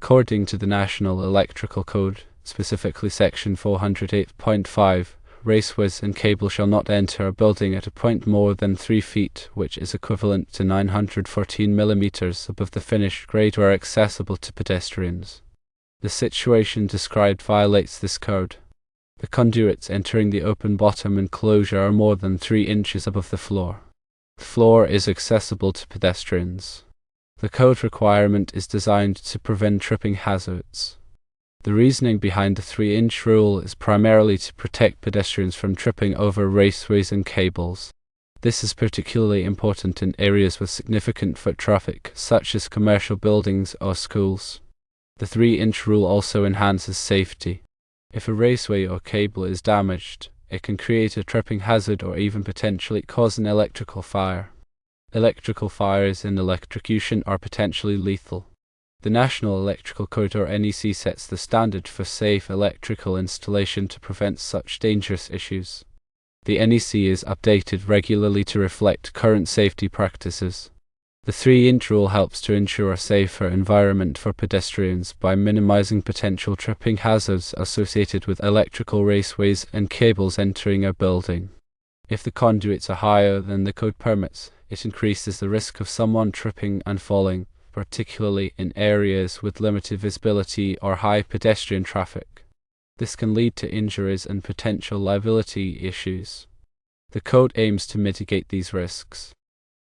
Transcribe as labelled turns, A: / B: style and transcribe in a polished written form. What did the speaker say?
A: According to the National Electrical Code, specifically Section 408.5, raceways and cable shall not enter a building at a point more than 3 feet, which is equivalent to 914 millimeters above the finished grade or accessible to pedestrians. The situation described violates this code. The conduits entering the open bottom enclosure are more than 3 inches above the floor. The floor is accessible to pedestrians. The code requirement is designed to prevent tripping hazards. The reasoning behind the 3-inch rule is primarily to protect pedestrians from tripping over raceways and cables. This is particularly important in areas with significant foot traffic, such as commercial buildings or schools. The 3-inch rule also enhances safety. If a raceway or cable is damaged, it can create a tripping hazard or even potentially cause an electrical fire. Electrical fires and electrocution are potentially lethal. The National Electrical Code or NEC sets the standard for safe electrical installation to prevent such dangerous issues. The NEC is updated regularly to reflect current safety practices. The 3-inch rule helps to ensure a safer environment for pedestrians by minimizing potential tripping hazards associated with electrical raceways and cables entering a building. If the conduits are higher than the code permits, it increases the risk of someone tripping and falling, particularly in areas with limited visibility or high pedestrian traffic. This can lead to injuries and potential liability issues. The code aims to mitigate these risks.